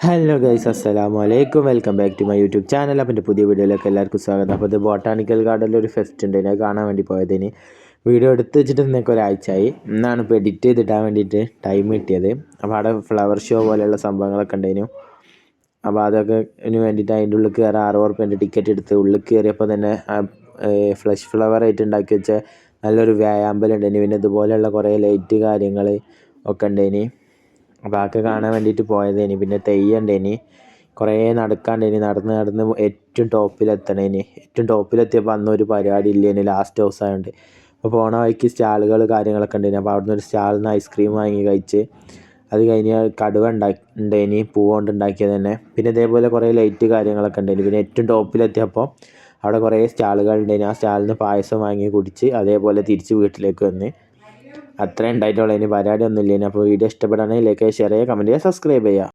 Hello guys, അസ്സലാമു അലൈക്കും. Welcome back to my YouTube channel. അപ്പോൾ എൻ്റെ പുതിയ വീഡിയോയിലേക്ക് എല്ലാവർക്കും സ്വാഗതം. അപ്പോൾ ഇത് ബോട്ടാണിക്കൽ ഗാർഡനിൽ ഒരു ഫെസ്റ്റ് ഉണ്ട്, അത് കാണാൻ വേണ്ടി പോയതിന് വീഡിയോ എടുത്ത് വെച്ചിട്ട് ഇന്നേക്ക് ഒരാഴ്ചയായി. ഇന്നാണ് ഇപ്പോൾ എഡിറ്റ് ചെയ്തിടാൻ വേണ്ടിയിട്ട് ടൈം കിട്ടിയത്. അപ്പോൾ അവിടെ ഫ്ലവർ ഷോ പോലെയുള്ള സംഭവങ്ങളൊക്കെ ഉണ്ടായിരുന്നു. അപ്പോൾ അതൊക്കെ ഇതിന് വേണ്ടിയിട്ട് അതിൻ്റെ ഉള്ളിൽ കയറാൻ 60 റുപ്യേൻ്റെ ടിക്കറ്റ് എടുത്ത് ഉള്ളിൽ കയറിയപ്പോൾ തന്നെ ഫ്ലഷ് ഫ്ലവർ ആയിട്ട് ഉണ്ടാക്കി വെച്ച നല്ലൊരു വ്യായാമ്പലം ഉണ്ടായിന്. പിന്നെ ഇതുപോലെയുള്ള കുറേ ലൈറ്റ് കാര്യങ്ങൾ ഒക്കെ ഉണ്ടായിന്. അപ്പോൾ അതൊക്കെ കാണാൻ വേണ്ടിയിട്ട് പോയതേനി. പിന്നെ തെയ്യണ്ടേനി, കുറേ നടക്കാണ്ടേനി. നടന്ന് ഏറ്റവും ടോപ്പിലെത്തണേനി. ഏറ്റവും ടോപ്പിലെത്തിയപ്പോൾ അന്നൊരു പരിപാടി ഇല്ലേനി, ലാസ്റ്റ് ഹൗസ് ആയതുകൊണ്ട്. അപ്പോൾ പോണ വഴിക്ക് സ്റ്റാളുകൾ കാര്യങ്ങളൊക്കെ ഉണ്ടായിനി. അപ്പോൾ അവിടുന്ന് ഒരു സ്റ്റാളിൽ നിന്ന് ഐസ്ക്രീം വാങ്ങി കഴിച്ച് അത് കഴിഞ്ഞ് കടുവ ഉണ്ടായിനി, പൂവ് കൊണ്ട് ഉണ്ടാക്കിയത് തന്നെ. പിന്നെ ഇതേപോലെ കുറേ ലൈറ്റ് കാര്യങ്ങളൊക്കെ ഉണ്ടായിനി. പിന്നെ ഏറ്റവും ടോപ്പിലെത്തിയപ്പോൾ അവിടെ കുറേ സ്റ്റാളുകൾ ഉണ്ടായിനി. ആ സ്റ്റാളിൽ നിന്ന് പായസം വാങ്ങി കുടിച്ച് അതേപോലെ തിരിച്ച് വീട്ടിലേക്ക് വന്ന്. അത്രേ ഉണ്ടായിട്ടുള്ളൂ, ഇനി പരിപാടി ഒന്നും ഇല്ല. അപ്പോൾ വീഡിയോ ഇഷ്ടപ്പെടുകയാണെങ്കിൽ ലൈക്ക് ചെയ്യുക, ഷെയർ ചെയ്യുക, കമൻറ്റ് ചെയ്യുക, സബ്സ്ക്രൈബ് ചെയ്യുക.